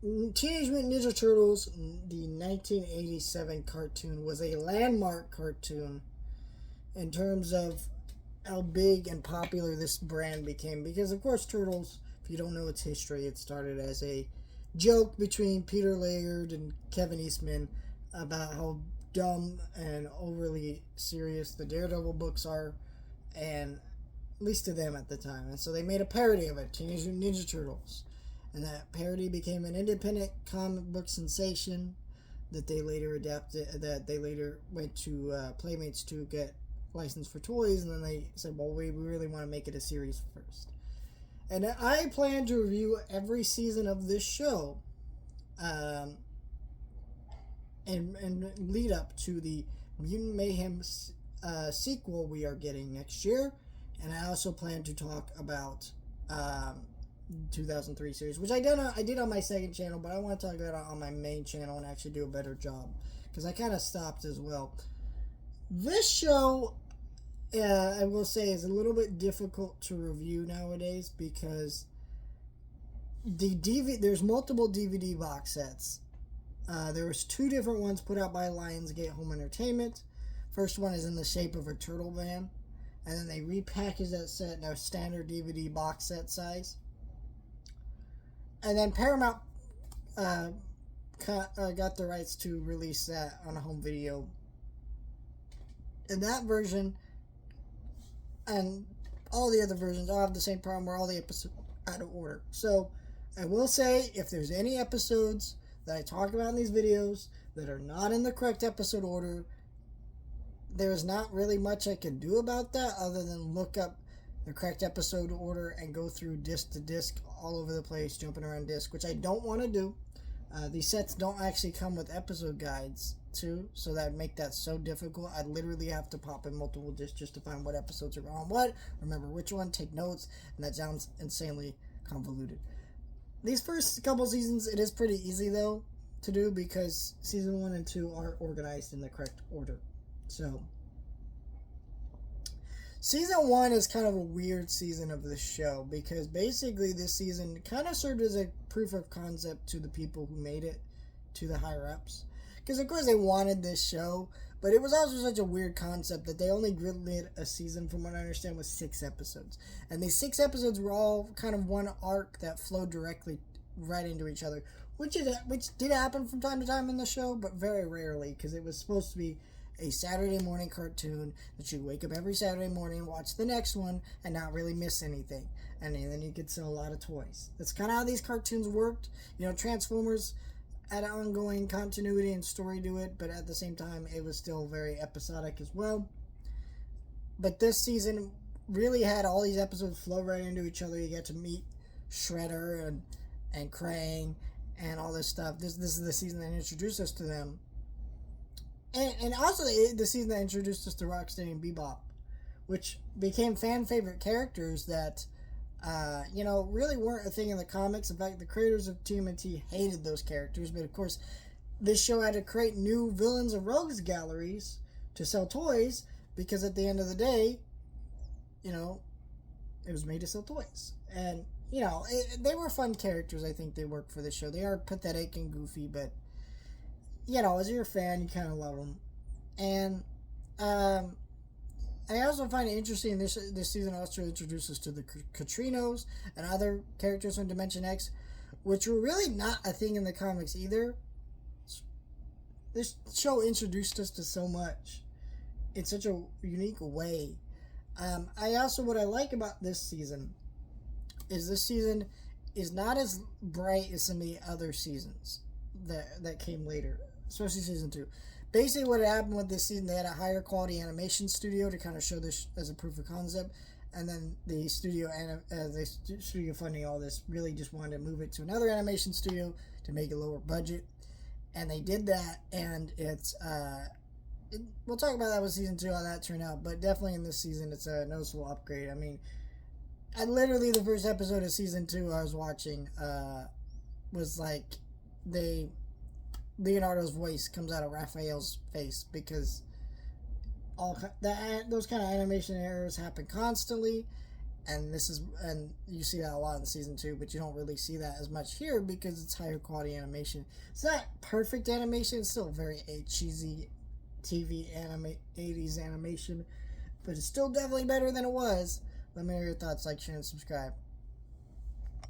Teenage Mutant Ninja Turtles, the 1987 cartoon, was a landmark cartoon in terms of how big and popular this brand became. Because, of course, Turtles, if you don't know its history, it started as a joke between Peter Laird and Kevin Eastman about how dumb and overly serious the Daredevil books are, and at least to them at the time. And so they made a parody of it, Teenage Mutant Ninja Turtles. And that parody became an independent comic book sensation that they later adapted, that they later went to Playmates to get licensed for toys, and then they said, well, we really want to make it a series first. And I plan to review every season of this show um, and lead up to the Mutant Mayhem sequel we are getting next year. And I also plan to talk about 2003 series, which I did on my second channel, but I want to talk about it on my main channel and actually do a better job because I kind of stopped as well. This show, I will say, is a little bit difficult to review nowadays because there's multiple DVD box sets. There was two different ones put out by Lionsgate Home Entertainment. First one is in the shape of a turtle van, and then they repackaged that set in a standard DVD box set size. And then Paramount got the rights to release that on a home video. And that version and all the other versions all have the same problem where all the episodes are out of order. So I will say, if there's any episodes that I talk about in these videos that are not in the correct episode order, there's not really much I can do about that other than look up the correct episode order and go through disc to disc all over the place, jumping around disc, which I don't want to do. These sets don't actually come with episode guides too, so that would make that so difficult. I'd literally have to pop in multiple discs just to find what episodes are on what, remember which one, take notes, and that sounds insanely convoluted. These first couple seasons, it is pretty easy though to do because season 1 and 2 are organized in the correct order. So season 1 is kind of a weird season of the show because basically this season kind of served as a proof of concept to the people who made it, to the higher ups. Because of course they wanted this show, but it was also such a weird concept that they only greenlit a season, from what I understand, was 6 episodes. And these 6 episodes were all kind of one arc that flowed directly right into each other, which did happen from time to time in the show, but very rarely, because it was supposed to be a Saturday morning cartoon that you wake up every Saturday morning, watch the next one, and not really miss anything. And then you could sell a lot of toys. That's kind of how these cartoons worked. You know, Transformers had an ongoing continuity and story to it, but at the same time, it was still very episodic as well. But this season really had all these episodes flow right into each other. You get to meet Shredder and Krang and all this stuff. This is the season that introduced us to them. And also the season that introduced us to Rocksteady and Bebop, which became fan favorite characters that, really weren't a thing in the comics. In fact, the creators of TMNT hated those characters. But of course, this show had to create new villains and rogues galleries to sell toys because at the end of the day, it was made to sell toys. And, they were fun characters. I think they worked for the show. They are pathetic and goofy, but as you're a fan, you kind of love them. And I also find it interesting this season also introduces to the Katrinos and other characters from Dimension X, which were really not a thing in the comics either. This show introduced us to so much in such a unique way. What I like about this season is not as bright as some of the other seasons that came later, especially season 2. Basically, what happened with this season, they had a higher quality animation studio to kind of show this as a proof of concept, and then the studio funding all this really just wanted to move it to another animation studio to make it lower budget, and they did that. And we'll talk about that with season 2 how that turned out, but definitely in this season it's a noticeable upgrade. I mean, literally the first episode of season 2 I was watching was like Leonardo's voice comes out of Raphael's face because those kind of animation errors happen constantly, and you see that a lot in season 2, but you don't really see that as much here because it's higher quality animation. It's not perfect animation, it's still very cheesy TV 80s animation, but it's still definitely better than it was. Let me know your thoughts, like, share, and subscribe.